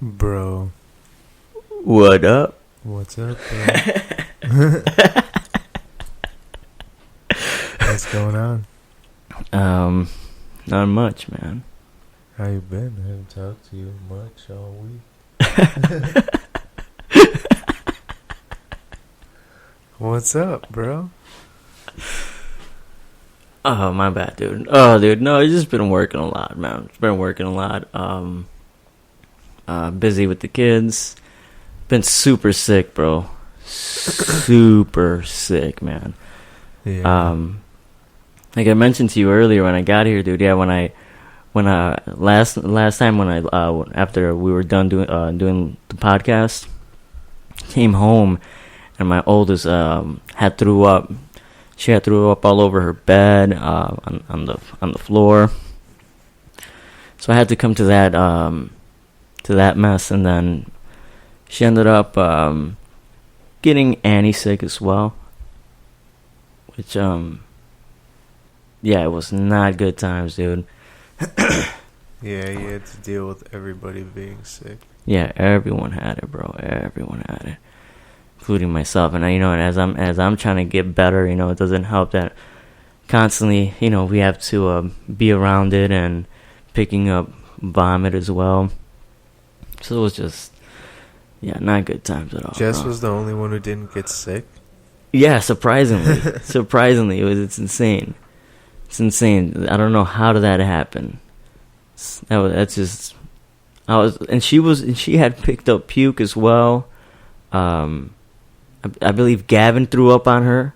Bro. What up? What's up, bro? What's going on? Not much, man. How you been? I haven't talked to you much all week. What's up, bro? Oh, my bad, dude. Oh, dude, no, I've just been working a lot, man. It's been working a lot. Busy with the kids. Been super sick, bro. Super sick, man. Yeah. Like I mentioned to you earlier when I got here, dude. Yeah, when I last time when I after we were done doing the podcast, came home, and my oldest had threw up. She had threw up all over her bed, on the floor. So I had to come to that mess, and then she ended up getting Annie sick as well, which yeah, it was not good times, dude. Yeah, you had to deal with everybody being sick. Yeah, everyone had it, bro. Everyone had it, including myself. And as I'm trying to get better, it doesn't help that constantly, we have to be around it and picking up vomit as well. So it was just, not good times at all. Jess was the only one who didn't get sick? Yeah, surprisingly. It's insane. It's insane. I don't know how did that happen. She had picked up puke as well. I believe Gavin threw up on her.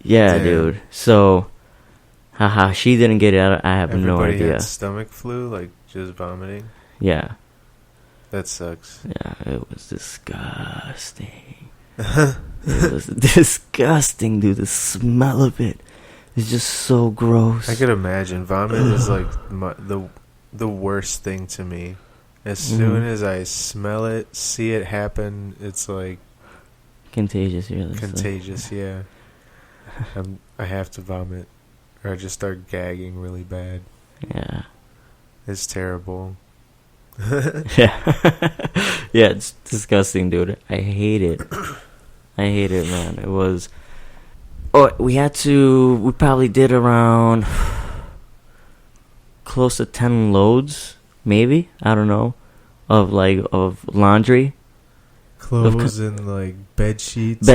Yeah, damn. Dude. So, how she didn't get it, I have no idea. Everybody had stomach flu, like just vomiting? Yeah. That sucks. Yeah, it was disgusting. It was disgusting, dude. The smell of it is just so gross. I could imagine. Vomit is like the worst thing to me. As soon as I smell it, see it happen, it's like contagious. Really contagious. Yeah. I have to vomit, or I just start gagging really bad. Yeah. It's terrible. Yeah. Yeah, it's disgusting, dude. I hate it. I hate it, man. It was... we probably did around close to 10 loads, maybe, I don't know, of laundry. Clothes and like bed sheets,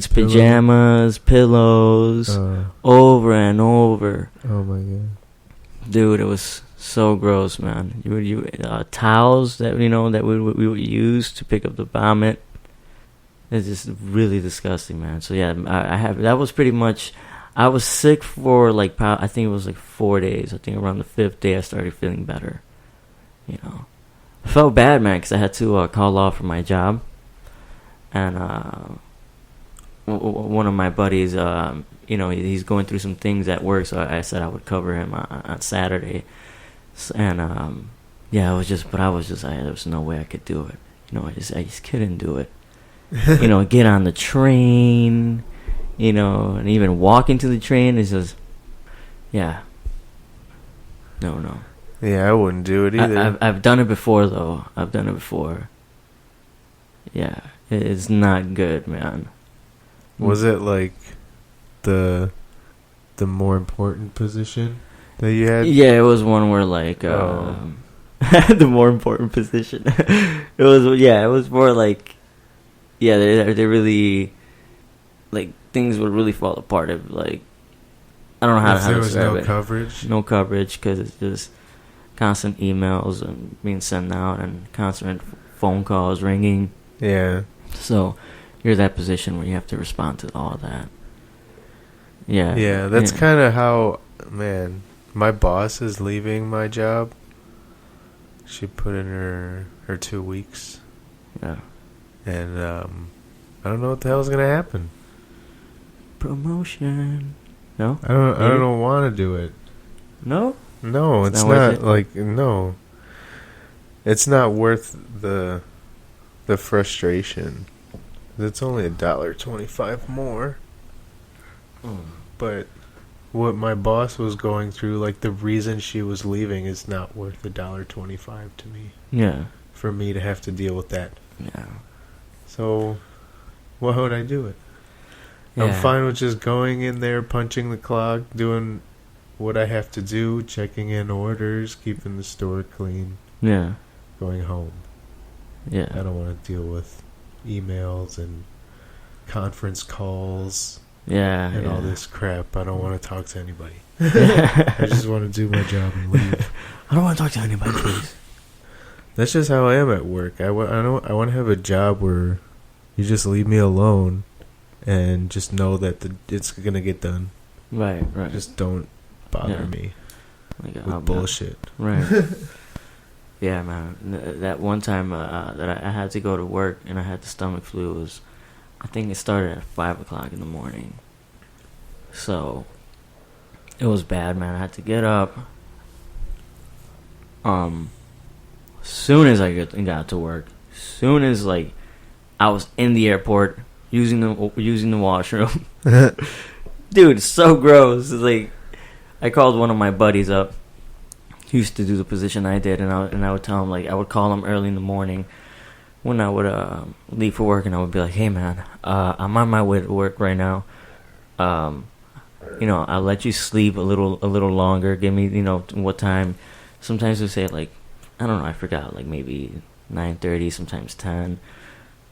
pajamas, pillows, over and over. Oh my god, dude, it was so gross, man. Towels that that we would use to pick up the vomit. It's just really disgusting, man. So yeah, that was pretty much. I was sick for I think it was 4 days. I think around the 5th day I started feeling better. I felt bad, man, because I had to call off from my job, and one of my buddies, he's going through some things at work, so I said I would cover him on Saturday, and there was no way I could do it. I just couldn't do it. Get on the train, and even walking to the train is just, no. Yeah, I wouldn't do it either. I've done it before, though. Yeah, it's not good, man. Was it like the more important position that you had? Yeah, it was one where the more important position. It was more they really things would really fall apart if I don't know how to describe it. There was no coverage? No coverage, because it's just constant emails and being sent out and constant phone calls ringing. Yeah. So you're that position where you have to respond to all that. Yeah. Yeah, that's kind of how, man, my boss is leaving my job. She put in her 2 weeks. Yeah. And I don't know what the hell's gonna happen. Promotion. No? I don't want to do it. No? No, it's not like no. It's not worth the frustration. It's only $1.25 more. But what my boss was going through, like the reason she was leaving, is not worth $1.25 to me. Yeah. For me to have to deal with that. Yeah. So, why would I do it? Yeah. I'm fine with just going in there, punching the clock, doing what I have to do, checking in orders, keeping the store clean. Yeah. Going home. Yeah. I don't want to deal with emails and conference calls. Yeah. And all this crap. I don't want to talk to anybody. I just want to do my job and leave. I don't want to talk to anybody, please. That's just how I am at work. I want to have a job where you just leave me alone and just know that it's going to get done. Right. Just don't bother me with bullshit. Right. Yeah, man. That one time that I had to go to work and I had the stomach flu was, I think it started at 5 o'clock in the morning. So, it was bad, man. I had to get up. Soon as I got to work, soon as like I was in the airport using the washroom, dude, it's so gross. It's like I called one of my buddies up. He used to do the position I did, and I would tell him, like, I would call him early in the morning when I would leave for work, and I would be like, hey man, I'm on my way to work right now. I'll let you sleep a little longer. Give me, what time. Sometimes we say like, I don't know, I forgot, like maybe 9:30, sometimes 10.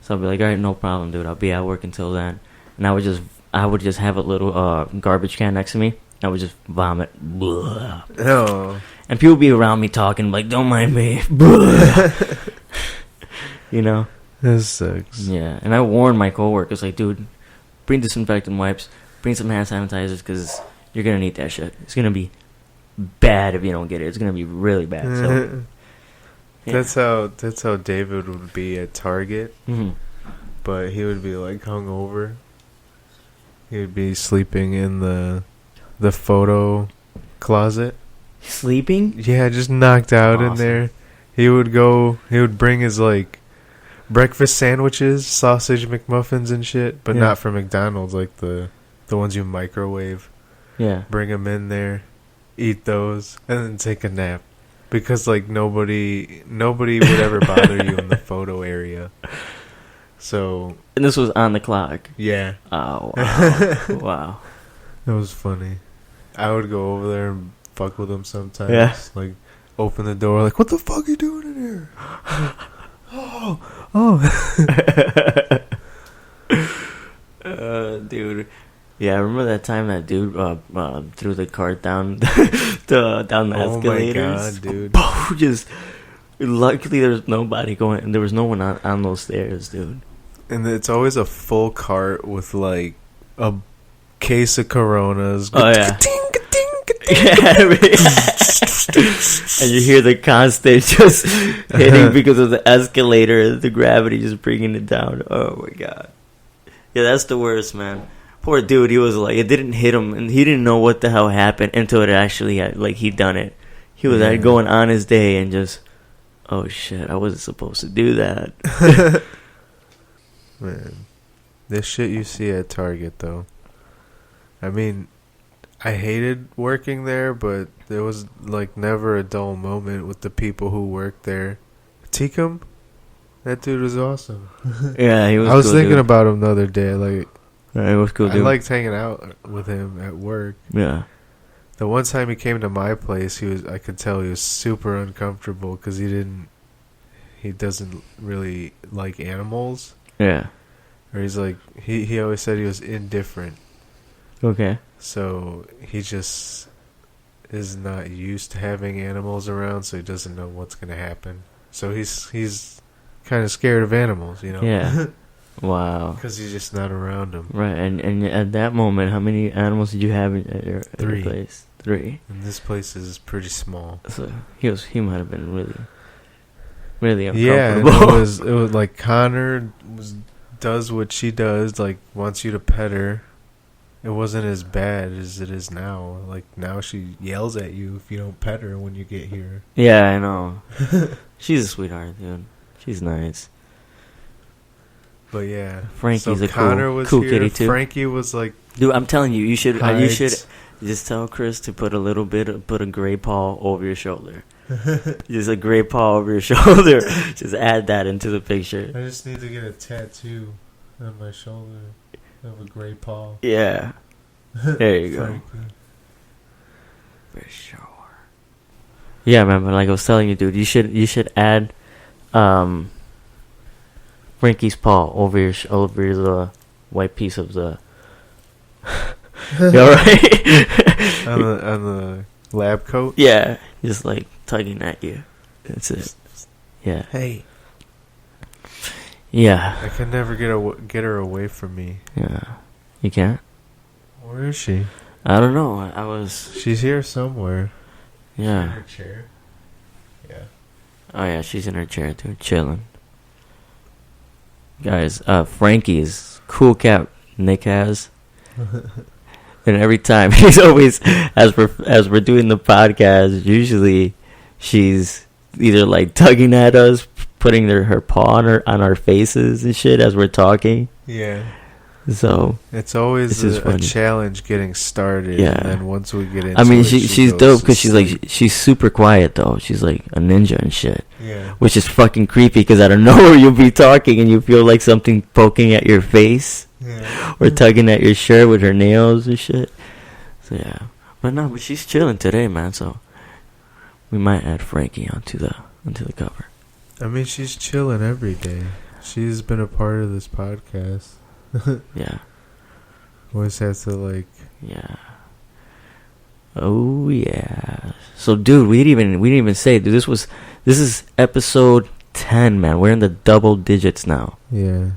So I'll be like, all right, no problem, dude. I'll be at work until then. And I would just have a little garbage can next to me. I would just vomit. Oh. And people be around me talking like, don't mind me. That sucks. Yeah. And I warned my coworkers, like, dude, bring disinfectant wipes, bring some hand sanitizers, because you're going to need that shit. It's going to be bad if you don't get it. It's going to be really bad. So, yeah. That's how David would be at Target. Mm-hmm. But he would be like hungover. He would be sleeping in the photo closet. Sleeping? Yeah, just knocked out in there. He would bring his like breakfast sandwiches, sausage McMuffins and shit, but not from McDonald's, like the ones you microwave. Yeah. Bring them in there, eat those, and then take a nap. Because like nobody would ever bother you in the photo area. So. And this was on the clock. Yeah. Oh wow. Wow. It was funny. I would go over there and fuck with him sometimes. Yeah. Like, open the door, like, what the fuck are you doing in here? Dude. Yeah, I remember that time that dude threw the cart down down the escalators. Oh my god, dude. Just luckily there was nobody going. There was no one on those stairs, dude. And it's always a full cart with like a case of Coronas. Oh yeah. And you hear the constant just hitting because of the escalator, the gravity just bringing it down. Oh my god. Yeah, that's the worst, man. Poor dude, he was like, it didn't hit him, and he didn't know what the hell happened until it actually had, like, he'd done it. He was like going on his day and just, oh shit, I wasn't supposed to do that. Man, this shit you see at Target, though. I mean, I hated working there, but there was like never a dull moment with the people who worked there. Tikum, that dude was awesome. Yeah, he was. I was thinking about him the other day. Like, it was cool. Dude. I liked hanging out with him at work. Yeah. The one time he came to my place, I could tell he was super uncomfortable because he doesn't really like animals. Yeah. Or he's like, he always said he was indifferent. Okay. So he just is not used to having animals around, so he doesn't know what's going to happen. So he's kind of scared of animals, Yeah. Wow. Because he's just not around them. Right, and at that moment, how many animals did you have at your Three. place? 3. And this place is pretty small. So he might have been really. really Yeah, and uncomfortable. it was like Connor does what she does, like wants you to pet her. It wasn't as bad as it is now. Like now she yells at you if you don't pet her when you get here. Yeah, I know. She's a sweetheart, dude. She's nice. But yeah, Frankie's so a Connor cool, was cool here. kitty too. Frankie was like, dude, I'm telling you, you should hides. just tell Chris to put a gray paw over your shoulder. Just a gray paw over your shoulder. Just add that into the picture. I just need to get a tattoo on my shoulder of a gray paw. Yeah. There you go. Frankie. For sure. Yeah, man, but like I was telling you, dude, you should add Frankie's paw over the white piece of the. You alright? on the lab coat? Yeah, just like tugging at you. That's it. Yeah. Hey. Yeah. I can never get her away from me. Yeah. You can't? Where is she? I don't know. I was. She's here somewhere. Yeah. In her chair. Yeah. Oh yeah, she's in her chair too, chilling. Guys, Frankie's cool cat Nick has. And every time he's always as we're doing the podcast, usually she's either like tugging at us, putting her paw on our faces and shit as we're talking. Yeah. So it's always a challenge getting started. Yeah. And then once we get into I mean, it, she's dope because she's super quiet though. She's like a ninja and shit. Yeah. Which is fucking creepy because out of nowhere you'll be talking and you feel like something poking at your face. Yeah. Or tugging at your shirt with her nails and shit. So yeah. But she's chilling today, man, so we might add Frankie onto the cover. I mean, she's chilling every day. She's been a part of this podcast. Yeah. Always have to like. Yeah. Oh yeah. So dude, we didn't even say, dude, this is episode 10, man. We're in the double digits now. Yeah.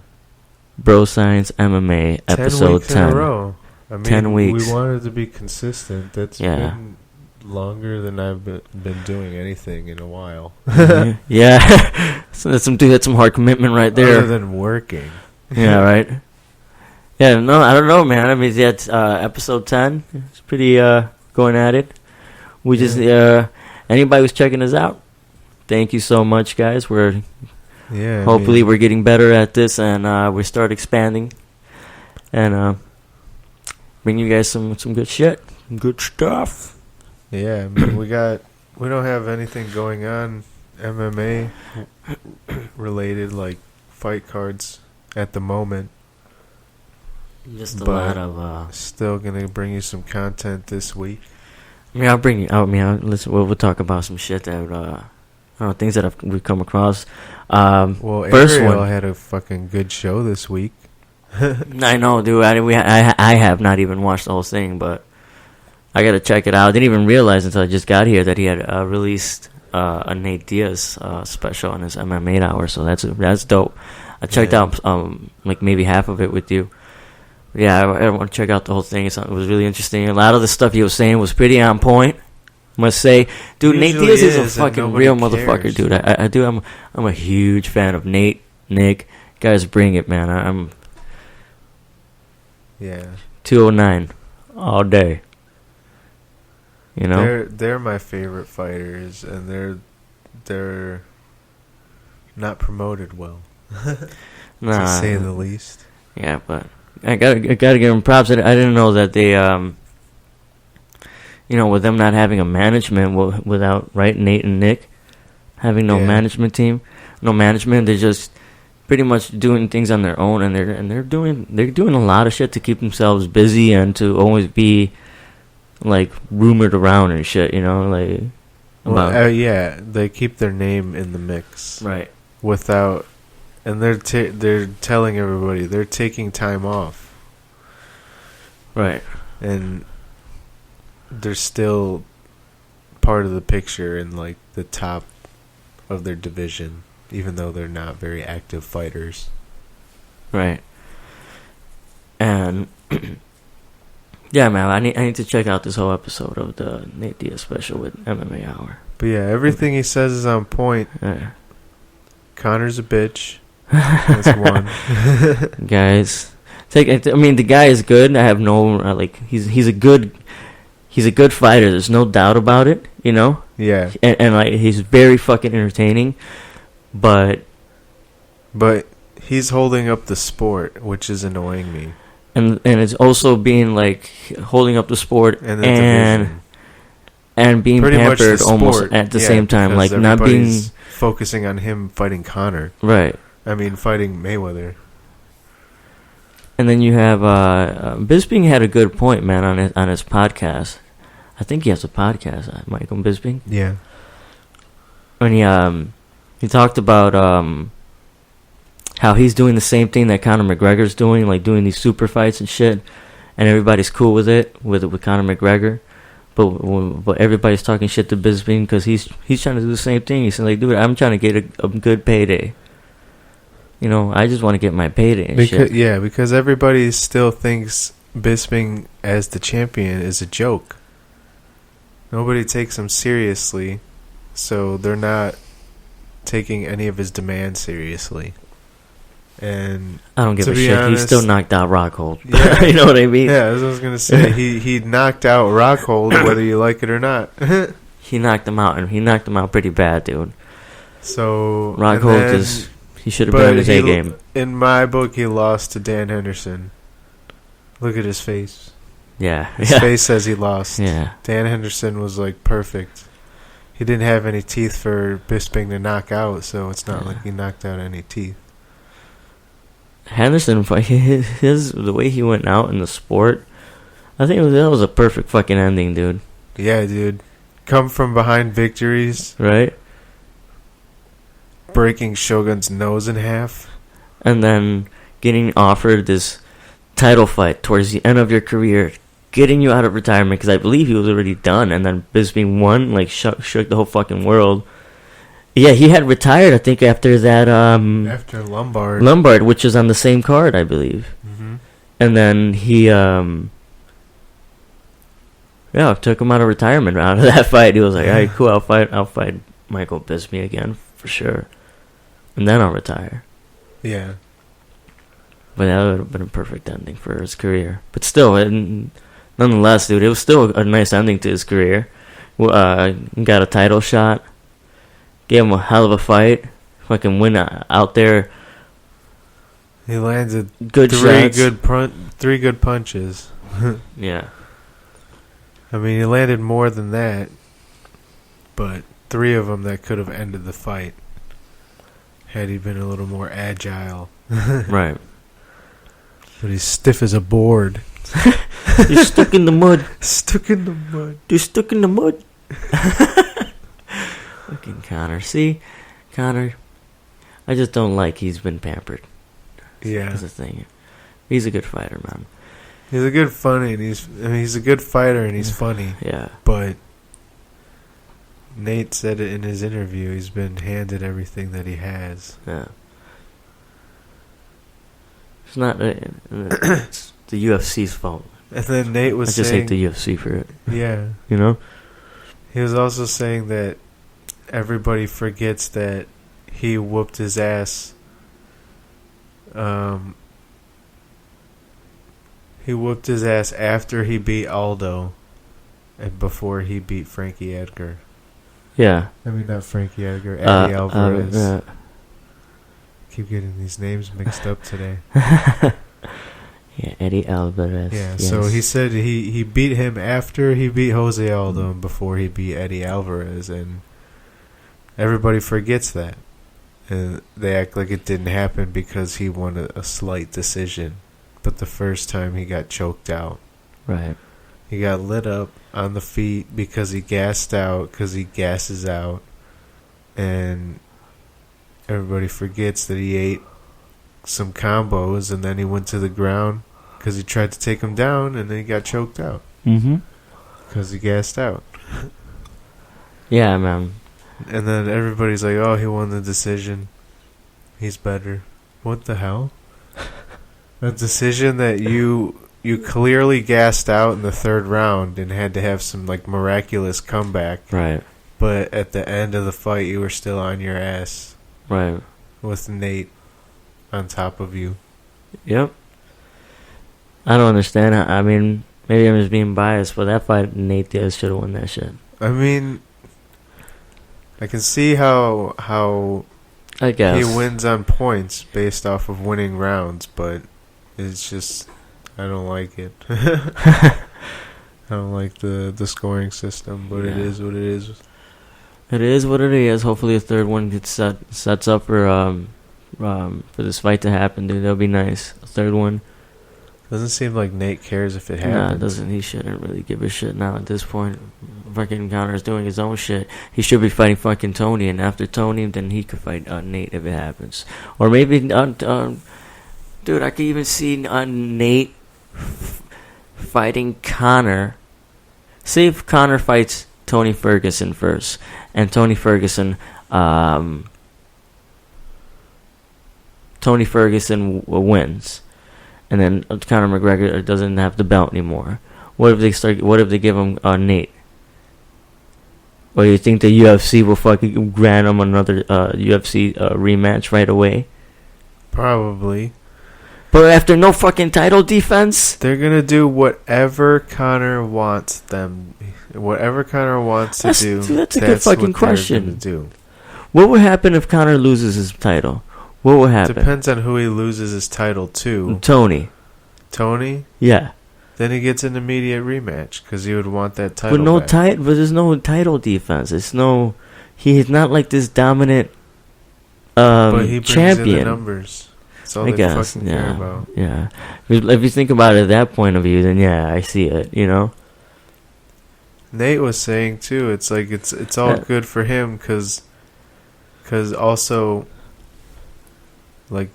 Bro Science MMA episode 10. 10 weeks in a row. I mean, 10 weeks. We wanted to be consistent. That's been longer than I've been doing anything in a while. Yeah. So that's some hard commitment right there. Other than working. Yeah, right. Yeah, no, I don't know, man. I mean, that's episode 10. It's pretty going at it. We just anybody who's checking us out, thank you so much, guys. Hopefully we're getting better at this, and we start expanding, and bring you guys some good shit, good stuff. Yeah, I mean, we don't have anything going on MMA related, like fight cards at the moment. Just a lot of still gonna bring you some content this week. I mean, I'll bring you. Listen, we'll talk about some shit that things that we've come across. Well, first Ariel one had a fucking good show this week. I know, dude. I have not even watched the whole thing, but I gotta check it out. I didn't even realize until I just got here that he had released a Nate Diaz special on his MMA Hour. So that's dope. I checked out like maybe half of it with you. Yeah, I want to check out the whole thing. It was really interesting. A lot of the stuff he was saying was pretty on point. I must say, dude, Nate Diaz is a fucking real motherfucker, dude. I do. I'm a huge fan of Nate, Nick. Guys, bring it, man. I'm 209 all day. You know, they're my favorite fighters, and they're not promoted well, to say the least. Yeah, but I gotta give them props. I didn't know that they with them not having a management without Nate and Nick having no management team, no management, they're just pretty much doing things on their own, and they're doing a lot of shit to keep themselves busy and to always be like rumored around and shit, like. They keep their name in the mix, right? And they're telling everybody they're taking time off, right? And they're still part of the picture in like the top of their division, even though they're not very active fighters. Right. And yeah, man, I need to check out this whole episode of the Nate Diaz special with MMA Hour. But yeah, everything he says is on point. Yeah. Connor's a bitch. That's one. Guys, the guy is good. I have no he's a good fighter. There's no doubt about it. You know. Yeah. And like he's very fucking entertaining, but he's holding up the sport, which is annoying me. And it's also being like holding up the sport and being pretty pampered almost at the same time, like not being focusing on him fighting Connor. Right. I mean, fighting Mayweather. And then you have Bisping had a good point, man, on his podcast. I think he has a podcast, Michael Bisping. Yeah. When he talked about how he's doing the same thing that Conor McGregor's doing, like doing these super fights and shit, and everybody's cool with it with Conor McGregor, but everybody's talking shit to Bisping because he's trying to do the same thing. He's like, dude, I'm trying to get a good payday. You know, I just want to get my payday and shit. Yeah, because everybody still thinks Bisping as the champion is a joke. Nobody takes him seriously, so they're not taking any of his demands seriously. And I don't give a shit. Honest, he still knocked out Rockhold. Yeah, you know what I mean? Yeah, that's what I was gonna say. he knocked out Rockhold, whether you like it or not. He knocked him out, and he knocked him out pretty bad, dude. So Rockhold he should have been in his A game. In my book, he lost to Dan Henderson. Look at his face. Yeah, his face says he lost. Yeah, Dan Henderson was like perfect. He didn't have any teeth for Bisping to knock out, so it's not like he knocked out any teeth. Henderson, the way he went out in the sport, I think that was a perfect fucking ending, dude. Yeah, dude. Come from behind victories. Right? Breaking Shogun's nose in half. And then getting offered this title fight towards the end of your career, getting you out of retirement, because I believe he was already done, and then Bisping won, like shook the whole fucking world. Yeah, he had retired, I think, after that. After Lombard. Lombard, which is on the same card, I believe. Mm-hmm. And then he, took him out of retirement out of that fight. He was like, all right, cool, I'll fight Michael Bisping again, for sure. And then I'll retire. Yeah. But that would have been a perfect ending for his career. But still, nonetheless, dude, it was still a nice ending to his career. Got a title shot. Gave him a hell of a fight. Fucking win out there. He landed three good punches. Yeah. I mean, he landed more than that, but 3 of them that could have ended the fight had he been a little more agile. Right. But he's stiff as a board. You're stuck in the mud. Stuck in the mud. You're stuck in the mud. Fucking Connor. See? Connor, I just don't like he's been pampered. Yeah. That's the thing. He's a good fighter, man. He's a good he's a good fighter and he's funny. Yeah. But Nate said it in his interview. He's been handed everything that he has. Yeah. It's not. It's the UFC's fault. And then Nate was saying, I just hate the UFC for it. Yeah. You know? He was also saying that everybody forgets that he whooped his ass. He whooped his ass after he beat Aldo and before he beat Frankie Edgar. Yeah. I mean, not Frankie Edgar, Eddie Alvarez. Keep getting these names mixed up today. Yeah, Eddie Alvarez. Yeah, yes. So he said he beat him after he beat Jose Aldo and before he beat Eddie Alvarez, and everybody forgets that. And they act like it didn't happen because he won a slight decision. But the first time he got choked out. Right. He got lit up on the feet because he gassed out, because he gasses out. And everybody forgets that he ate some combos and then he went to the ground because he tried to take him down and then he got choked out. Mm-hmm. Because he gassed out. Yeah, man. And then everybody's like, oh, he won the decision. He's better. What the hell? A decision that you clearly gassed out in the 3rd round and had to have some like miraculous comeback. Right. But at the end of the fight, you were still on your ass. Right. with Nate on top of you. Yep. I don't understand. I mean, maybe I'm just being biased, but that fight, Nate Diaz should have won that shit. I mean, I can see how I guess he wins on points based off of winning rounds, but it's just I don't like it. I don't like the scoring system, but it is what it is. It is what it is. Hopefully, a third one gets sets up for this fight to happen, dude. That'll be nice. A third one. Doesn't seem like Nate cares if it happens. Nah, it doesn't. He shouldn't really give a shit now at this point. Fucking Connor's doing his own shit. He should be fighting fucking Tony, and after Tony, then he could fight Nate if it happens. Or maybe, dude, I could even see Nate fighting Connor. See if Connor fights Tony Ferguson first, and Tony Ferguson wins. And then Conor McGregor doesn't have the belt anymore. What if they give him Nate? Or do you think the UFC will fucking grant him another UFC rematch right away? Probably. But after no fucking title defense, they're gonna do whatever Conor wants them. Whatever Conor wants to do. That's a good fucking question. Do. What would happen if Conor loses his title? What will happen? Depends on who he loses his title to. Tony? Yeah. Then he gets an immediate rematch because he would want that title. But but there's no title defense. He's not like this dominant but he brings champion. In the numbers. That's all they fucking care about. Yeah. If you think about it at that point of view, then yeah, I see it. You know. Nate was saying too. It's like it's all good for him because also. Like,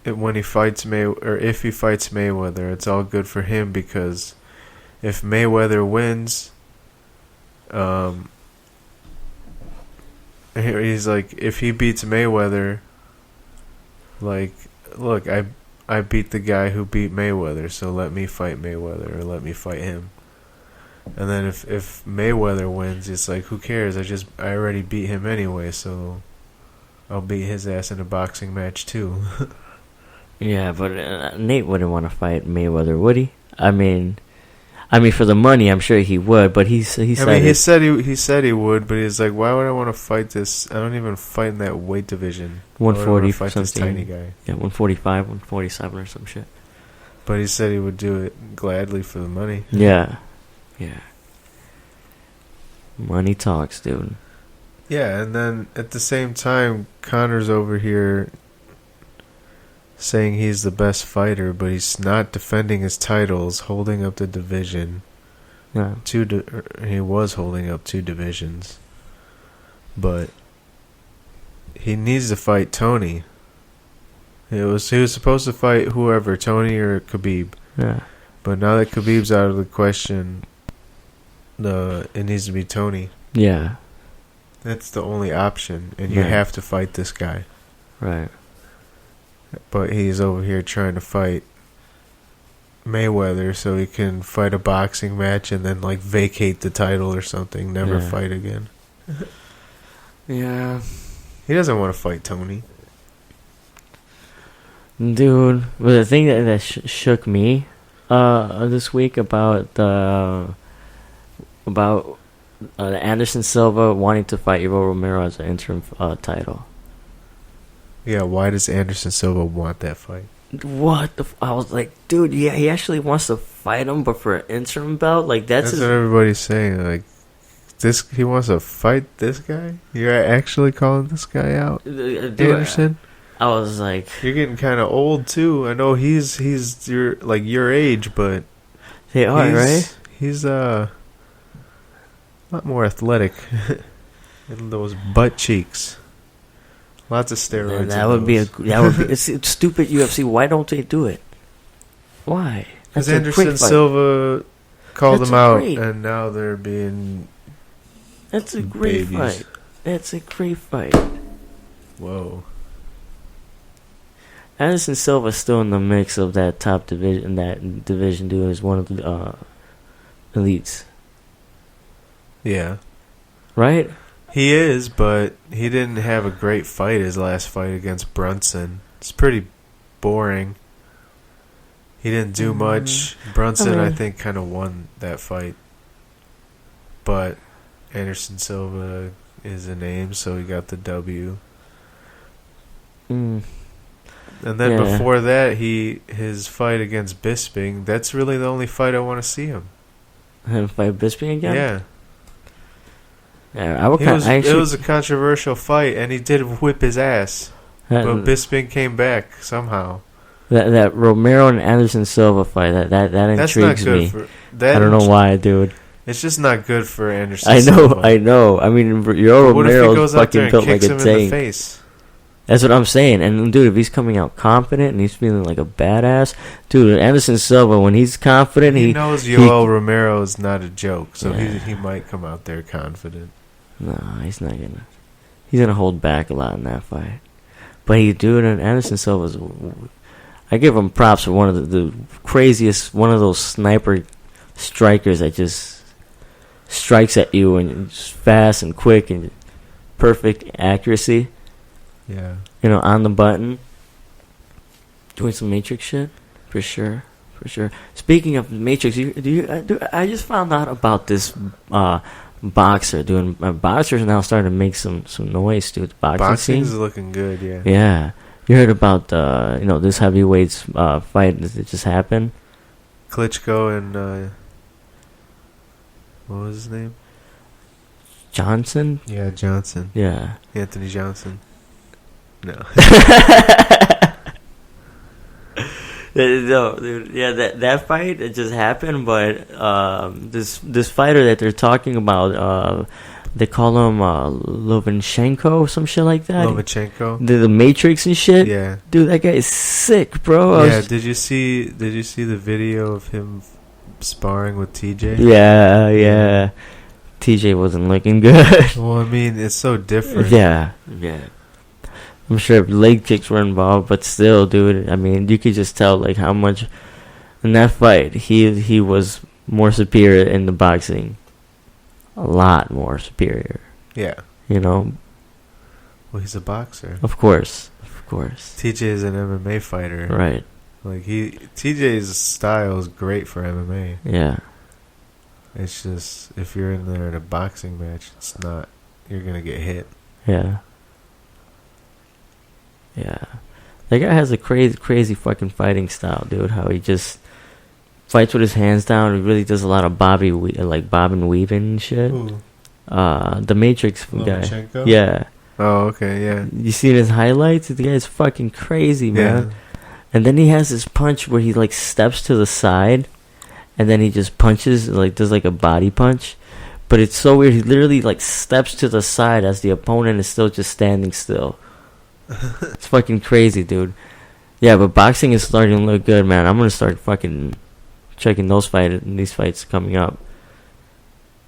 when he fights if he fights Mayweather, it's all good for him because if Mayweather wins, he's like, if he beats Mayweather, like, look, I beat the guy who beat Mayweather, so let me fight Mayweather or let me fight him. And then if Mayweather wins, it's like, who cares? I already beat him anyway, so I'll beat his ass in a boxing match too. Yeah, but Nate wouldn't want to fight Mayweather, would he? I mean, for the money, I'm sure he would. But he said he said he would, but he's like, why would I want to fight this? I don't even fight in that weight division. 140 fight something. This tiny guy. Yeah, 145, 147 or some shit. But he said he would do it gladly for the money. Yeah. Money talks, dude. Yeah, and then at the same time, Connor's over here saying he's the best fighter, but he's not defending his titles, holding up the division. Yeah. He was holding up 2 divisions. But he needs to fight Tony. He was supposed to fight whoever, Tony or Khabib. Yeah. But now that Khabib's out of the question, it needs to be Tony. Yeah. That's the only option, and you have to fight this guy. Right. But he's over here trying to fight Mayweather so he can fight a boxing match and then, like, vacate the title or something. Never fight again. Yeah. He doesn't want to fight Tony. Dude, but the thing that shook me this week about Anderson Silva wanting to fight Yoel Romero as an interim title. Yeah, why does Anderson Silva want that fight? What I was like, dude, yeah, he actually wants to fight him, but for an interim belt, like that's what everybody's saying. Like, he wants to fight this guy. You're actually calling this guy out, Anderson. I was like, you're getting kind of old too. I know he's your age, but they are right. He's a lot more athletic, and those butt cheeks. Lots of steroids. That would be it's stupid UFC. Why don't they do it? Why? Because Anderson Silva called them out, and now they're being. That's a great fight. That's a great fight. Whoa. Anderson Silva's still in the mix of that top division. That division, dude, is one of the elites. Yeah. Right? He is, but he didn't have a great fight his last fight against Brunson. It's pretty boring. He didn't do much. Brunson, I think, kind of won that fight. But Anderson Silva is a name, so he got the W. And then before that, his fight against Bisping, that's really the only fight I want to see him. Him fight Bisping again? Yeah. Yeah, it was a controversial fight, and he did whip his ass. But Bisping came back somehow. That Romero and Anderson Silva fight, that intrigues me. I don't know why, dude. It's just not good for Anderson Silva. I know. I mean, Romero's fucking built like a tank. In the face? That's what I'm saying. And, dude, if he's coming out confident and he's feeling like a badass, dude, Anderson Silva, when he's confident, he knows Yoel Romero is not a joke, so he might come out there confident. No, he's not gonna. He's gonna hold back a lot in that fight. But and Anderson Silva's. I give him props for one of the craziest, one of those sniper strikers that just strikes at you and just fast and quick and perfect accuracy. Yeah. On the button. Doing some Matrix shit, for sure. Speaking of Matrix, I just found out about this boxer doing. Boxers now starting to make some noise, dude. Boxing's looking good, yeah. Yeah. You heard about this heavyweights fight that just happened? Klitschko and what was his name? Johnson? Yeah, Johnson. Yeah. Anthony Johnson. No. No, dude. Yeah, that fight it just happened, but this fighter that they're talking about, they call him Lovinchenko, some shit like that. Lomachenko. The Matrix and shit. Yeah, dude, that guy is sick, bro. Yeah, did you see the video of him sparring with TJ? Yeah. TJ wasn't looking good. Well, I mean, it's so different. Yeah. I'm sure leg kicks were involved, but still, dude. I mean, you could just tell like how much in that fight he was more superior in the boxing. A lot more superior. Yeah. Well, he's a boxer. Of course. TJ is an MMA fighter. Right. Like TJ's style is great for MMA. Yeah. It's just if you're in there in a boxing match, it's not. You're gonna get hit. Yeah. That guy has a crazy fucking fighting style, dude. How he just fights with his hands down. He really does a lot of bob and weaving and shit. Ooh. The Matrix Lomachenko? guy. Yeah. Oh, okay, yeah. You seen his highlights? The guy's fucking crazy, man. Yeah. And then he has this punch where he like steps to the side, and then he just punches, like does like a body punch. But it's so weird. He literally like steps to the side as the opponent is still just standing still. It's fucking crazy, dude. Yeah, but boxing is starting to look good, man. I'm gonna start fucking checking these fights coming up.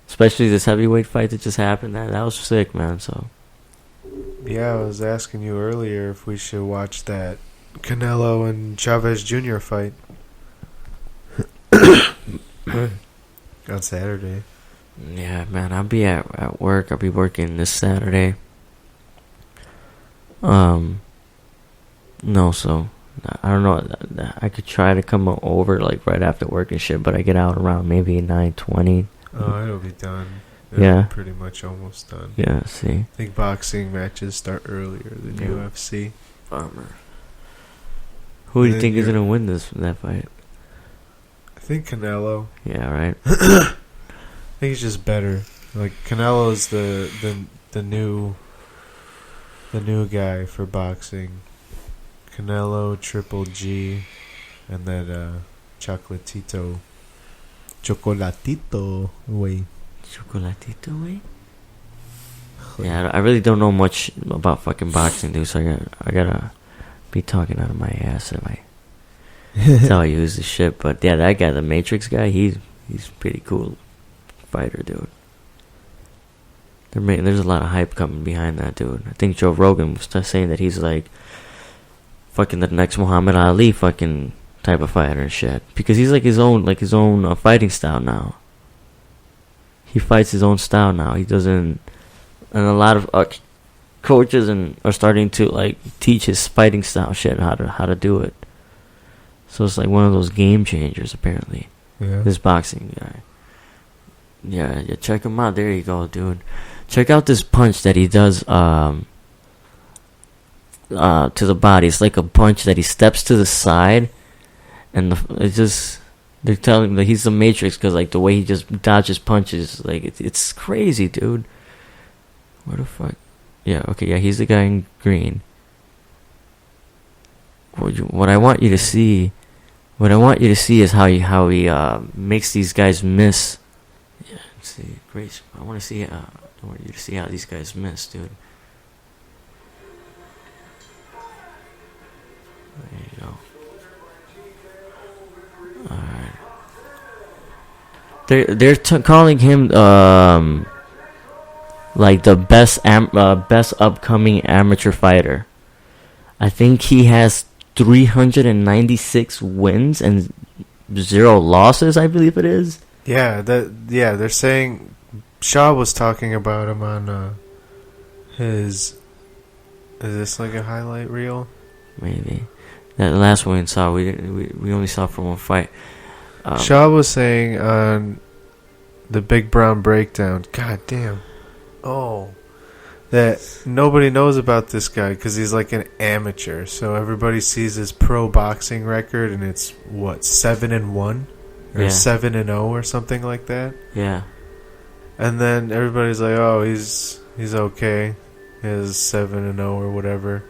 Especially this heavyweight fight that just happened. That was sick, man. So. Yeah, I was asking you earlier if we should watch that Canelo and Chavez Jr. fight on Saturday. Yeah, man. I'll be at work. I'll be working this Saturday. No, so I don't know. I could try to come over like right after work and shit, but I get out around maybe 9:20. Oh, it'll be done. Yeah, pretty much almost done. Yeah, see. I think boxing matches start earlier than UFC. Bummer. Who do you think is gonna win that fight? I think Canelo. Yeah, right. I think he's just better. Like Canelo's the new guy for boxing. Canelo, Triple G, and that Chocolatito way. Chocolatito way? Yeah, I really don't know much about fucking boxing, dude, so I gotta be talking out of my ass if I tell you who's the shit. But yeah, that guy, the Matrix guy, he's pretty cool fighter, dude. There's a lot of hype coming behind that, dude. I think Joe Rogan was saying that he's like fucking the next Muhammad Ali fucking type of fighter and shit, because he's like his own fighting style now. He fights his own style now. He doesn't and a lot of coaches are starting to like teach his fighting style shit, how to do it. So it's like one of those game changers, apparently. Yeah. This boxing guy. Yeah, check him out. There you go, dude. Check out this punch that he does to the body. It's like a punch that he steps to the side, and they're telling him that he's the Matrix because like the way he just dodges punches, like it's crazy, dude. Where the fuck? Yeah, okay, yeah, he's the guy in green. What I want you to see is how he makes these guys miss. Yeah, see, great. I want you to see how these guys miss, dude. There you go. Alright. They're calling him like the best upcoming amateur fighter. I think he has 396 wins and 0 losses, I believe it is. Yeah, they're saying Shaw was talking about him on his. Is this like a highlight reel? Maybe that last one we saw, we only saw for one fight. Shaw was saying on the Big Brown Breakdown. God damn. Oh. That nobody knows about this guy because he's like an amateur. So everybody sees his pro boxing record and it's what, 7-1 or 7-0 or something like that. Yeah. And then everybody's like, "Oh, he's okay. He has 7-0 or whatever."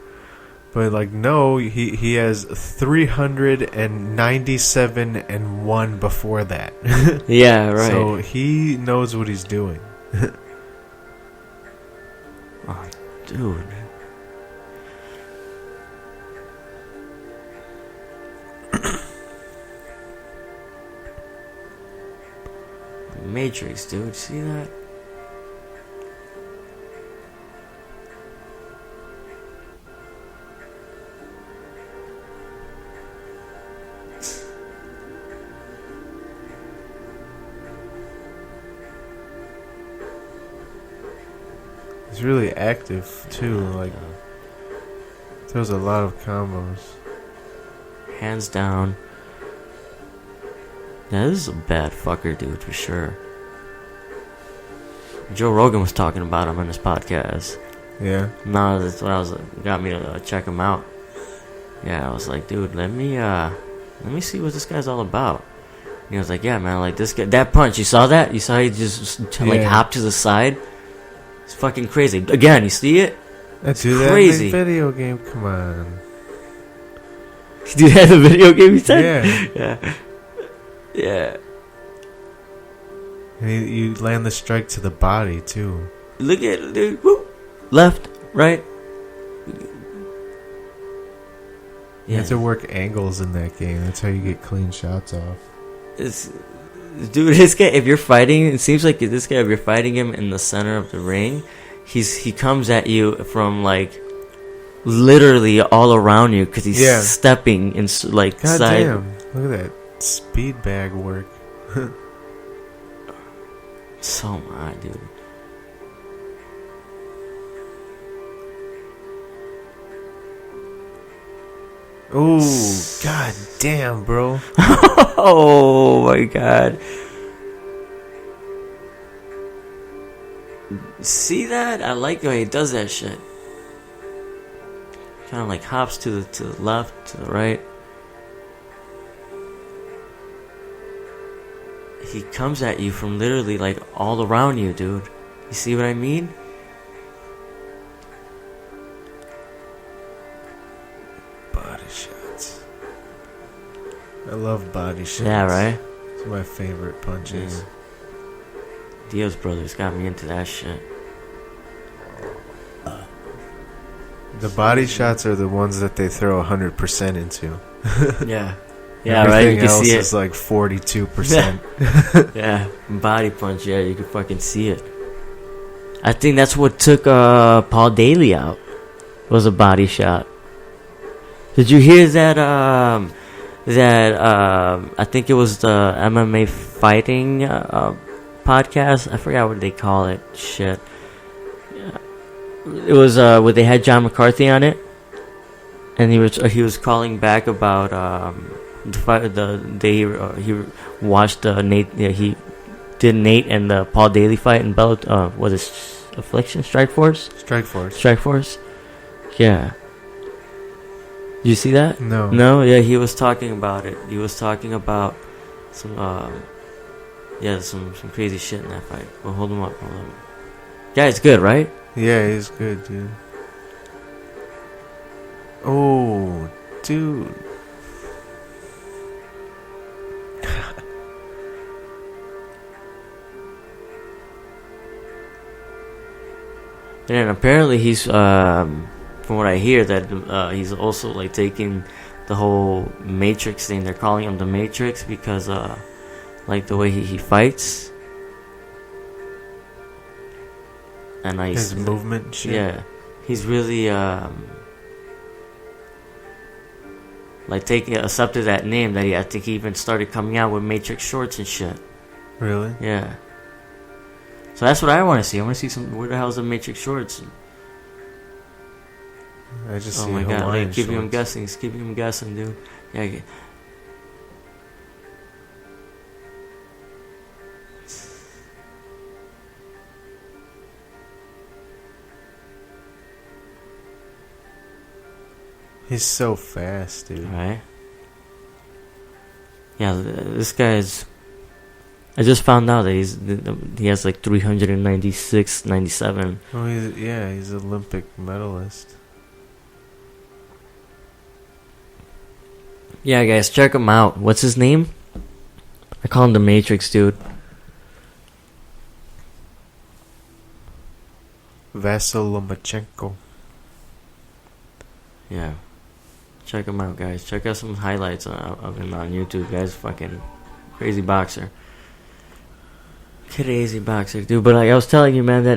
But like, no, he has 397-1 before that. Yeah, right. So he knows what he's doing. Oh, dude. Matrix, dude. See that? He's really active too. Like, throws a lot of combos. Hands down. Yeah, this is a bad fucker, dude, for sure. Joe Rogan was talking about him on his podcast. Yeah. No, that's what got me to check him out. Yeah, I was like, dude, let me see what this guy's all about. And he was like, yeah, man, like this guy, that punch, you saw that? You saw he just like hopped to the side? It's fucking crazy. Again, you see it? It's crazy. That video game, come on. Do you have the video game you said? Yeah. Yeah. And you land the strike to the body too. Look at it, dude. Woo. Left, right. You have to work angles in that game. That's how you get clean shots off. Dude, this guy, if you're fighting, it seems like this guy, if you're fighting him in the center of the ring, he comes at you from like literally all around you because he's stepping in like God side. Damn. Look at that speed bag work. So mad, dude. Ooh, god damn, bro. Oh my god. See that? I like the way he does that shit. Kind of like hops to the left, to the right. He comes at you from literally like all around you, dude. You see what I mean? Body shots. I love body shots. Yeah, right? It's my favorite punches. Yeah. Diaz brothers got me into that shit. The body shots are the ones that they throw 100% into. Yeah. Yeah, right. You can else see it. Is like 42%. Yeah, body punch. Yeah, you can fucking see it. I think that's what took Paul Daly out. Was a body shot. Did you hear that? I think it was the MMA fighting podcast. I forgot what they call it. Shit. It was where they had John McCarthy on it, and he was calling back about the fight. He watched Nate. Yeah, he did Nate and the Paul Daly fight in Bellator. Was it Affliction? Strike Force. Yeah. Did you see that? No. No. Yeah, he was talking about it. He was talking about some some crazy shit in that fight. Well, hold him up. Yeah, it's good, right? Yeah, he's good, dude. Oh, dude. And apparently he's, from what I hear, that he's also like taking the whole Matrix thing. They're calling him the Matrix because, like the way he fights. And his movement shit. Yeah, he's really like accepted that name. That I think he even started coming out with Matrix shorts and shit. Really? Yeah. So that's what I want to see. I want to see some. Where the hell's the Matrix shorts? I just see. Oh my god! Like, keeping him shorts. keeping him guessing, dude. Yeah. He's so fast, dude. Right. Yeah, this guy's. I just found out that he has like 396, 97. Oh, he's Olympic medalist. Yeah, guys, check him out. What's his name? I call him the Matrix, dude. Vasyl Lomachenko. Yeah. Check him out, guys. Check out some highlights of him on YouTube, guys. Fucking crazy boxer. Crazy boxer, dude. But like I was telling you, man, that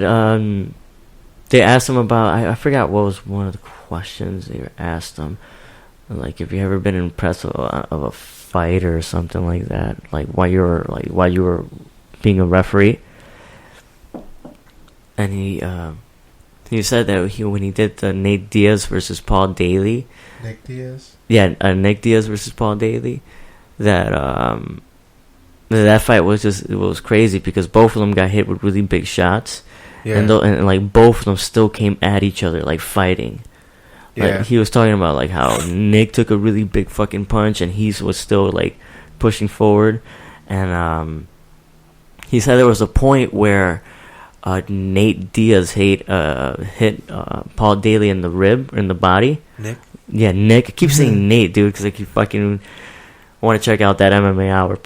they asked him about. I forgot what was one of the questions they asked him. Like, if you ever been impressed of a fight or something like that, like while you were being a referee. And he said that when he did the Nate Diaz versus Paul Daly. Nick Diaz? Yeah, Nate Diaz versus Paul Daly. That fight was crazy because both of them got hit with really big shots. Yeah. And like both of them still came at each other like fighting. Yeah. Like, he was talking about like how Nick took a really big fucking punch and he was still like pushing forward, and he said there was a point where Nate Diaz hit Paul Daly in the body. Nick? Yeah, Nick. I keep saying Nate, dude, because I keep fucking want to check out that MMA Hour.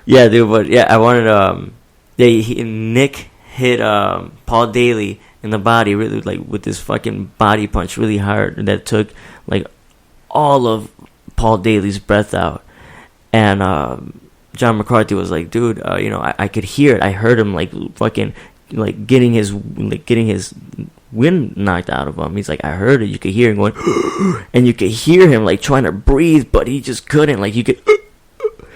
Yeah, dude, but yeah, I wanted Nick hit Paul Daly in the body really, like, with this fucking body punch really hard that took like all of Paul Daly's breath out. And John McCarthy was like, dude, I could hear it. I heard him like fucking like getting his wind knocked out of him. He's like, I heard it. You could hear him going, and you could hear him like trying to breathe, but he just couldn't. Like, you could.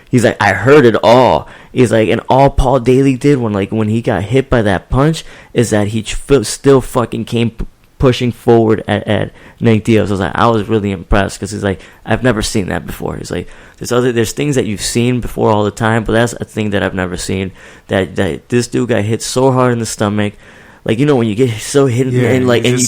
He's like, I heard it all. He's like, and all Paul Daly did when he got hit by that punch is that he still fucking came pushing forward at Nate Diaz. I was really impressed because he's like, I've never seen that before. He's like, there's things that you've seen before all the time, but that's a thing that I've never seen. That this dude got hit so hard in the stomach. Like, when you get so hit and you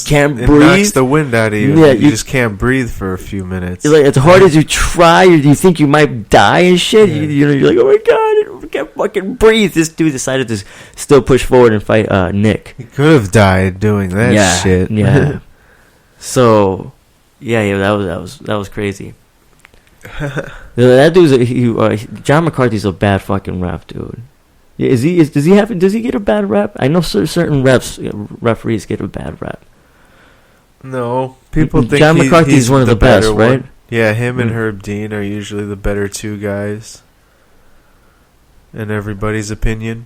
can't breathe. It knocks the wind out of you. Yeah, you just can't breathe for a few minutes. Like, as hard as you try, you think you might die and shit. Yeah. You're like, oh my god, I can't fucking breathe. This dude decided to still push forward and fight Nick. He could have died doing that shit. Yeah. So, yeah, that was crazy. That dude's John McCarthy's a bad fucking ref, dude. Does he get a bad rep? I know certain referees get a bad rep. No, people think John McCarthy's one of the best, right? Yeah, him and Herb Dean are usually the better two guys, in everybody's opinion.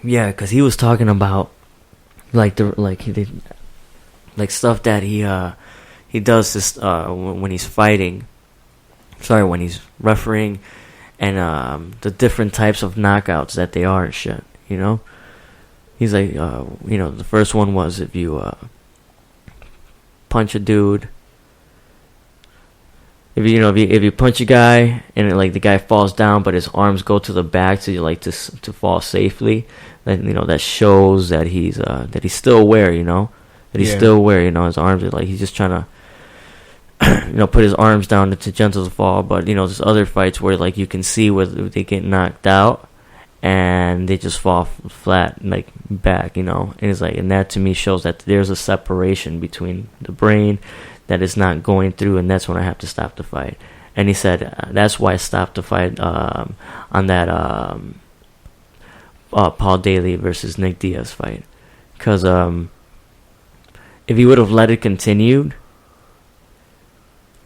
Yeah, because he was talking about stuff that he does this when he's fighting. Sorry, when he's refereeing. And the different types of knockouts that they are and shit, he's like, the first one was if you punch a dude. If you punch a guy and the guy falls down, but his arms go to the back, so you like to fall safely, then that shows that he's still aware. That he's still aware. His arms are he's just trying to put his arms down to gentle to fall. But there's other fights where you can see where they get knocked out and they just fall flat back. And it's and that to me shows that there's a separation between the brain that is not going through, and that's when I have to stop the fight. And he said that's why I stopped the fight on that Paul Daly versus Nate Diaz fight, because if he would have let it continue,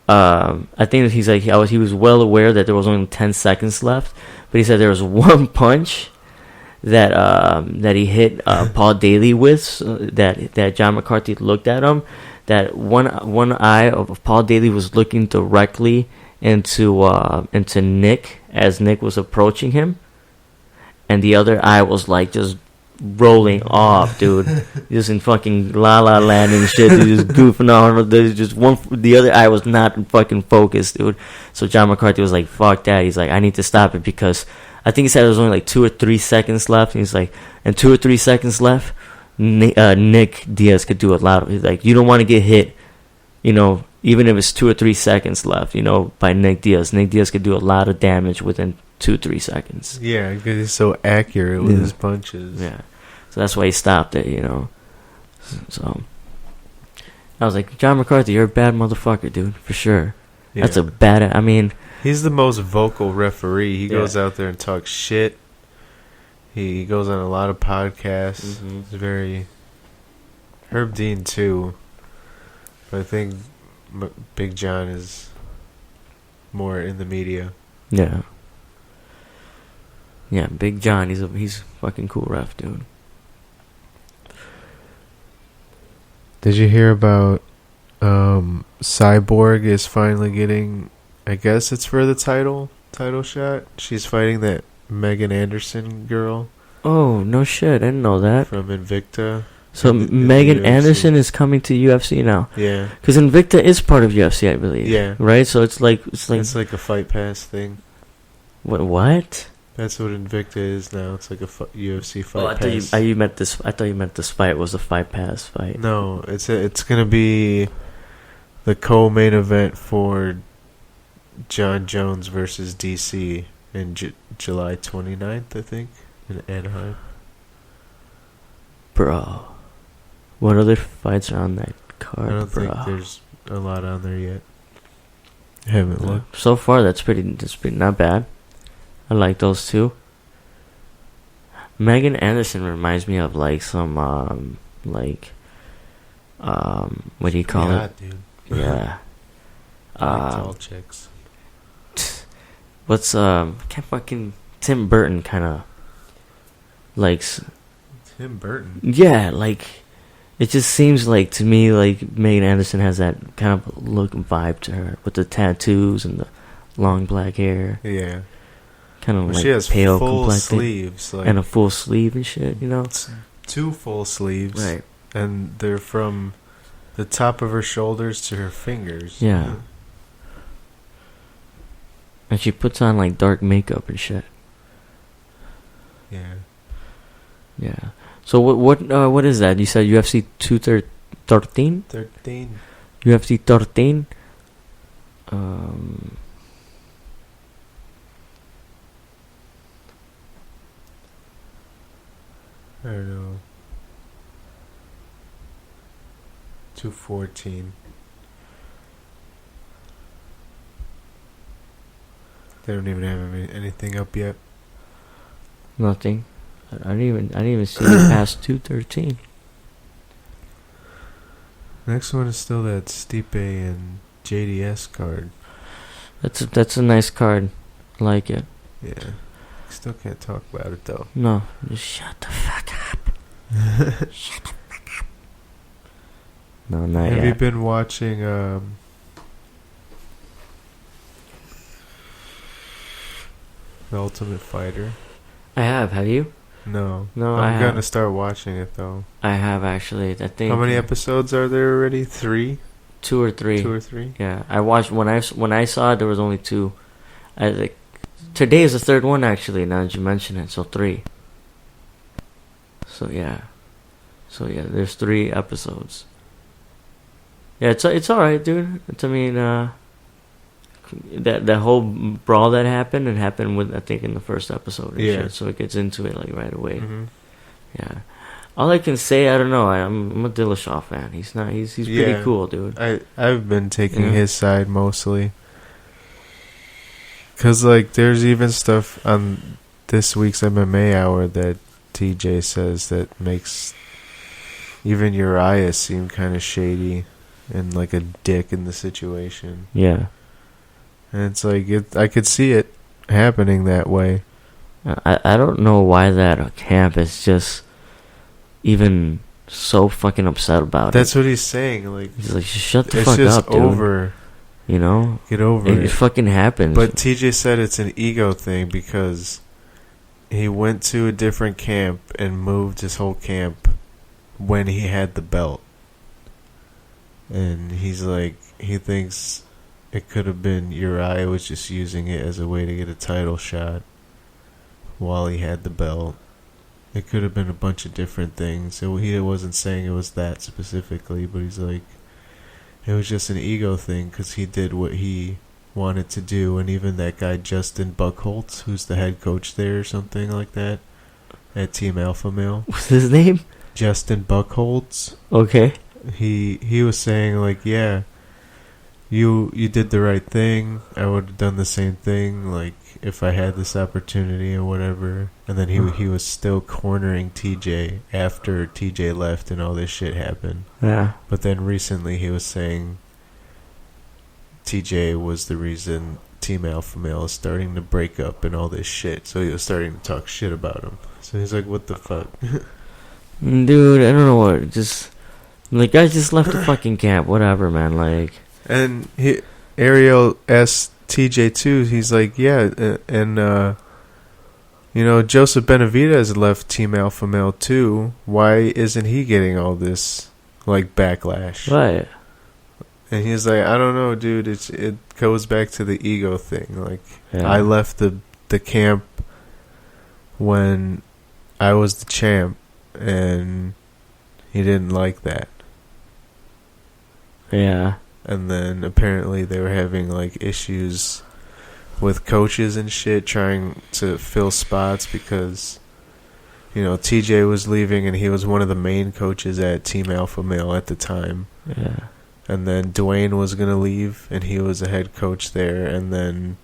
I think he's he was well aware that there was only 10 seconds left, but he said there was one punch that he hit Paul Daly with, that John McCarthy looked at him. That one eye of Paul Daly was looking directly into Nick as Nick was approaching him, and the other eye was just rolling off, dude. Just in fucking La La Land and shit, dude, just goofing on. There's just the other eye was not fucking focused, dude. So John McCarthy was like, "Fuck that." He's like, "I need to stop it," because I think he said there was only 2 or 3 seconds left. And he's like, "And 2 or 3 seconds left, Nick Diaz could do a lot of." He's like, "You don't want to get hit, even if it's 2 or 3 seconds left, by Nick Diaz. Nick Diaz could do a lot of damage within 2-3 seconds." Yeah, because he's so accurate with his punches. Yeah, so that's why he stopped it. So I was like, John McCarthy, you're a bad motherfucker, dude, for sure. Yeah. That's a bad. I mean, he's the most vocal referee. He goes out there and talks shit. He goes on a lot of podcasts. Mm-hmm. He's very Herb Dean too, but I think Big John is more in the media. Yeah. Yeah, Big John. He's fucking cool ref, dude. Did you hear about Cyborg is finally getting? I guess it's for the title shot. She's fighting that Megan Anderson girl. Oh, no shit. I didn't know that. From Invicta. So Megan Anderson is coming to UFC now. Yeah. Because Invicta is part of UFC, I believe. Yeah. Right? So it's like a Fight Pass thing. What? That's what Invicta is now. It's like a UFC Fight Pass. I thought you meant this fight was a Fight Pass fight. No, it's gonna be the co-main event for John Jones versus DC in July 29th, I think, in Anaheim. Bro, what other fights are on that card? I don't think there's a lot on there yet. I haven't looked. So far, that's pretty not bad. I like those two. Megan Anderson reminds me of some what do you call it? Dude. Yeah. Tall chicks. What's can't fucking Tim Burton kind of likes. Tim Burton. Yeah, it just seems to me Megan Anderson has that kind of look and vibe to her with the tattoos and the long black hair. Yeah. Kind of she has pale full sleeves, and a full sleeve and shit. It's 2 full sleeves, right? And they're from the top of her shoulders to her fingers. Yeah. And she puts on dark makeup and shit. Yeah. Yeah. So what is that? You said UFC 213? 13. UFC 13. I don't know. 214. They don't even have anything up yet. Nothing. I didn't even see it past 213. Next one is still that Stipe and JDS card. That's a nice card. I like it. Yeah. Still can't talk about it though. No, just shut the fuck up. Shut the fuck up. No, not yet. Have you been watching The Ultimate Fighter? I have. Have you? No. No, I'm gonna start watching it though. I have actually. I think. How many episodes are there already? 3? 2 or 3. 2 or 3? Yeah, I watched when I saw it. There was only 2. I think today is the 3rd one actually. Now that you mention it, so 3. So yeah, there's 3 episodes. Yeah, it's all right, dude. That whole brawl that happened, it happened with I think in the first episode. And shit, so it gets into it like right away. Mm-hmm. Yeah. All I can say, I don't know. I'm a Dillashaw fan. He's pretty cool, dude. I've been taking his side mostly. 'Cause like there's even stuff on this week's MMA Hour that TJ says that makes even Uriah seem kind of shady and like a dick in the situation. Yeah. And it's like I could see it happening that way. I don't know why that camp is just even so fucking upset about That's what he's saying. Like he's like, shut the it's fuck just up, dude. over. You know, get over it. It fucking happens. But TJ said it's an ego thing because he went to a different camp and moved his whole camp when he had the belt. And he's like, he thinks it could have been Uriah was just using it as a way to get a title shot while he had the belt. It could have been a bunch of different things. So he wasn't saying it was that specifically, but he's like, it was just an ego thing because he did what he wanted to do. And even that guy Justin Buchholz, who's the head coach there or something like that at Team Alpha Male. What's his name? Justin Buchholz. Okay. He was saying like, yeah, you did the right thing. I would have done the same thing like if I had this opportunity or whatever. And then he was still cornering TJ after TJ left and all this shit happened. Yeah. But then recently he was saying TJ was the reason Team Alpha Male is starting to break up and all this shit. So he was starting to talk shit about him. So he's like, what the fuck? Dude, I don't know what. Just like I just left the fucking camp. Whatever, man. Like. And Ariel asked TJ too. He's like, yeah, and you know, Joseph Benavidez left Team Alpha Male too. Why isn't he getting all this like backlash? Right. And he's like, I don't know, dude. It goes back to the ego thing. Like, I left the camp when I was the champ, and he didn't like that. Yeah. And then apparently they were having like issues with coaches and shit trying to fill spots because, you know, TJ was leaving and he was one of the main coaches at Team Alpha Male at the time. Yeah. And then Dwayne was going to leave and he was a head coach there. And then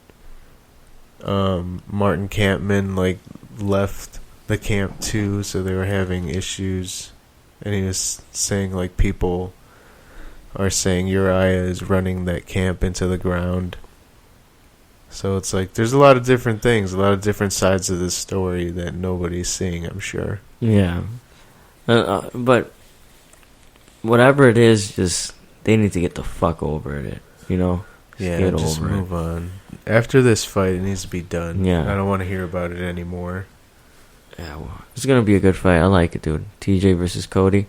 Martin Campman like left the camp too, so they were having issues. And he was saying like people are saying Uriah is running that camp into the ground. So it's like there's a lot of different things, a lot of different sides of this story that nobody's seeing, I'm sure. Yeah. But whatever it is, just they need to get the fuck over it, you know? Just move on. After this fight, it needs to be done. Yeah. I don't want to hear about it anymore. Yeah, well, it's going to be a good fight. I like it, dude. TJ versus Cody.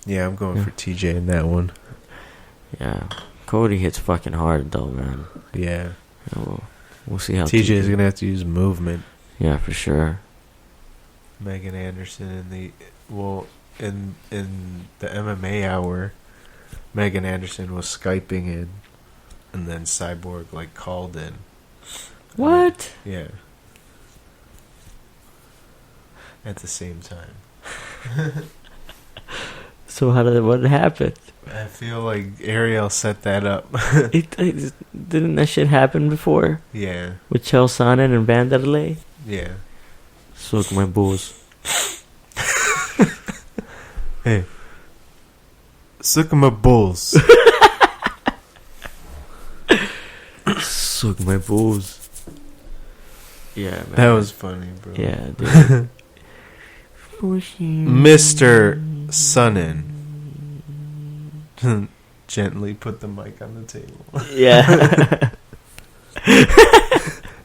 Yeah, I'm going for TJ in that one. Yeah. Cody hits fucking hard, though, man. Yeah. We'll see how TJ is going to have to use movement. Yeah, for sure. Megan Anderson in the MMA Hour, Megan Anderson was Skyping in, and then Cyborg, like, called in. What? Yeah. At the same time. So what happened? I feel like Ariel set that up. Didn't that shit happen before? Yeah. With Chael Sonnen and Vanderlei? Yeah. Suck my balls. Hey. Suck my balls. Suck my balls. Yeah, man. That was funny, bro. Yeah, dude. Mr. Sonnen. Gently put the mic on the table. Yeah.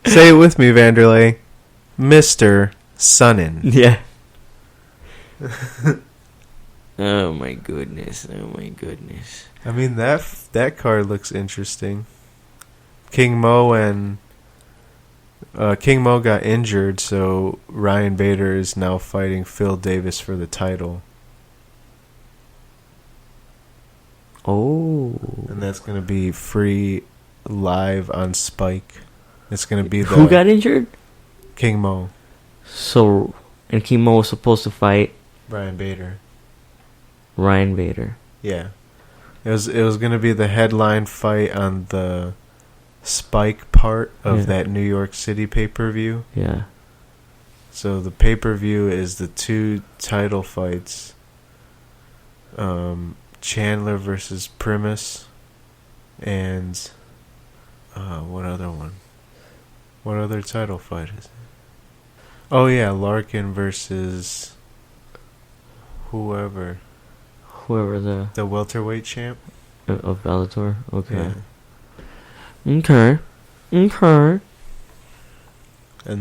Say it with me, Vanderlei. Mr. Sonnen. Yeah. Oh my goodness. I mean, that card looks interesting. King Mo got injured, so Ryan Bader is now fighting Phil Davis for the title. Oh. And that's going to be free live on Spike. It's going to be Who got injured? King Mo. So, and King Mo was supposed to fight Ryan Bader. Yeah. It was going to be the headline fight on the Spike part of that New York City pay-per-view. Yeah. So the pay-per-view is the 2 title fights. Chandler versus Primus. And what other one? What other title fight is it? Oh yeah, Larkin versus whoever the welterweight champ of Bellator. Okay. Yeah. Okay. And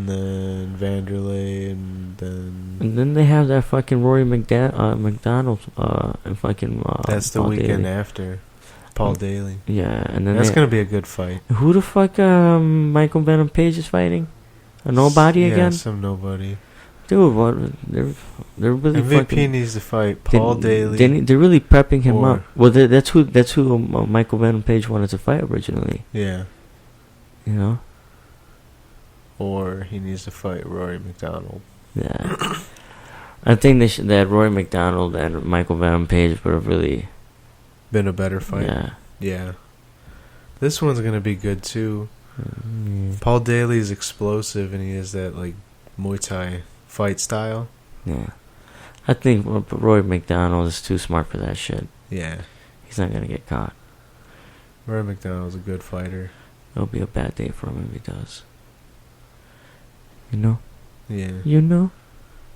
then Vanderlei, and then they have that fucking Rory McDonald and fucking that's the Paul weekend Daly. After Paul Daly. Yeah, and then that's gonna be a good fight. Who the fuck Michael Venom Page is fighting? A nobody again? Yeah, some nobody. Dude, what? They're really MVP fucking needs to fight Paul Daly. They're really prepping him up. Well, that's who Michael Venom Page wanted to fight originally. Yeah. You know. Or he needs to fight Rory McDonald. Yeah. I think that Rory McDonald and Michael Venom Page would have really been a better fight. Yeah. Yeah. This one's gonna be good too. Paul Daly's explosive, and he has that like Muay Thai fight style. Yeah. I think Rory McDonald is too smart for that shit. Yeah. He's not gonna get caught. Rory McDonald's a good fighter. It'll be a bad day for him if he does. You know? Yeah. You know?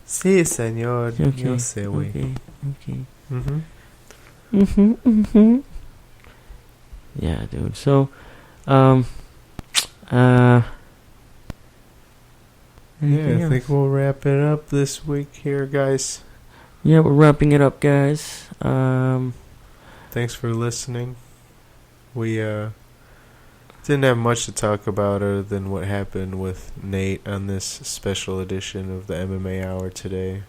Sí, señor. Okay. Yo sé, güey. Okay. Mhm. Yeah, dude. So, I think we'll wrap it up this week here, guys. Yeah, we're wrapping it up, guys. Thanks for listening. We didn't have much to talk about other than what happened with Nate on this special edition of the MMA Hour today.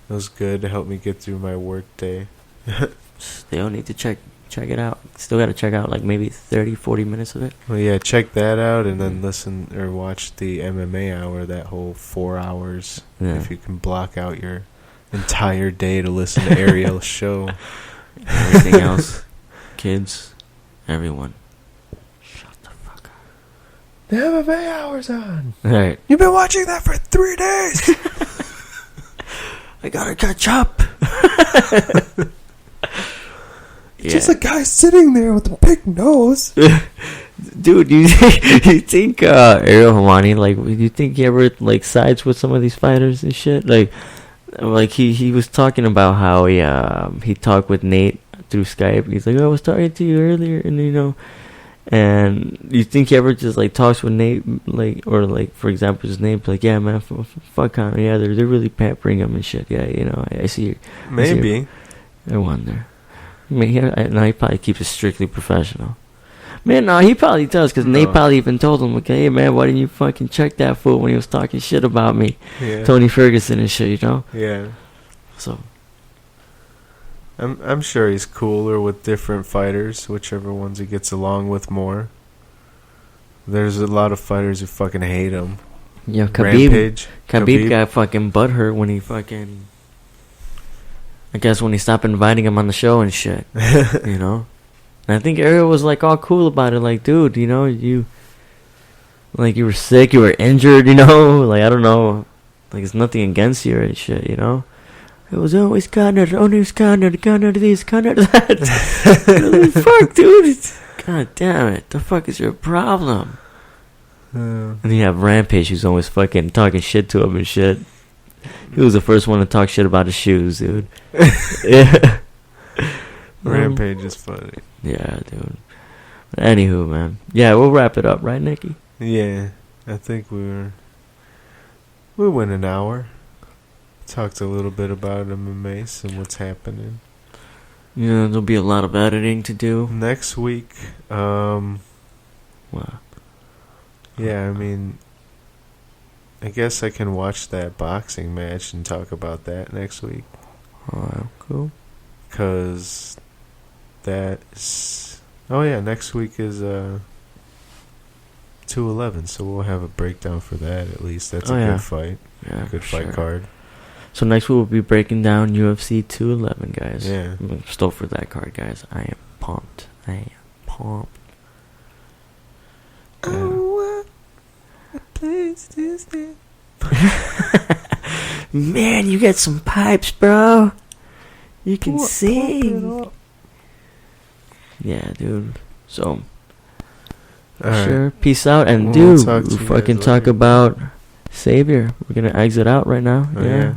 It was good to help me get through my work day. They all need to check it out. Still got to check out like maybe 30-40 minutes of it. Well, yeah, check that out and then listen or watch the MMA Hour, that whole 4 hours. Yeah. If you can block out your entire day to listen to Ariel's show. Everything else, kids, everyone, shut the fuck up. The MMA Hour's on. All right. You've been watching that for 3 days. I gotta catch up. Just a guy sitting there with a big nose. Dude, you think Ariel Helwani, like, you think he ever like sides with some of these fighters and shit? Like he was talking about how he talked with Nate through Skype. He's like, I was talking to you earlier, and you know, and you think he ever just like talks with Nate, like, or like for example his name, like, yeah man, fuck Connor, yeah, they're really pampering him and shit, yeah, you know, I see. Maybe. I wonder. I mean, he probably keeps it strictly professional. Man, no, he probably does, because Nate probably even told him, okay, hey, man, why didn't you fucking check that fool when he was talking shit about me? Yeah. Tony Ferguson and shit, you know? Yeah. So. I'm sure he's cooler with different fighters, whichever ones he gets along with more. There's a lot of fighters who fucking hate him. Yeah, Khabib got fucking butthurt when he fucking... I guess when he stopped inviting him on the show and shit, you know? And I think Ariel was like all cool about it, like, dude, you know, you were sick, you were injured, you know? Like, I don't know. Like, it's nothing against you and shit, you know? It was always Connor this, Connor that. Fuck, dude. God damn it. The fuck is your problem? And you have Rampage, who's always fucking talking shit to him and shit. He was the first one to talk shit about his shoes, dude. Yeah. Rampage is funny. Yeah, dude. Anywho, man. Yeah, we'll wrap it up, right, Nikki? Yeah, I think we're We went an hour. Talked a little bit about MMA and what's happening. Yeah, there'll be a lot of editing to do. Next week, Wow. yeah, I mean, I guess I can watch that boxing match and talk about that next week. Alright, cool. Because that's... Oh, yeah, next week is 211, so we'll have a breakdown for that at least. That's good fight. Yeah, good fight card. So next week we'll be breaking down UFC 211, guys. Yeah. I'm stoked for that card, guys. I am pumped. Oh, what a place to stay. Man, you got some pipes, bro. You can sing. Yeah, dude. So, sure. Right. Peace out. And, dude, we'll fucking talk about Savior. We're going to exit out right now. Oh, yeah.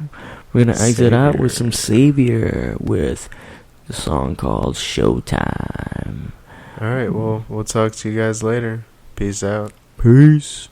We're going to exit out with some Savior with the song called Showtime. All right. Well, we'll talk to you guys later. Peace out. Peace.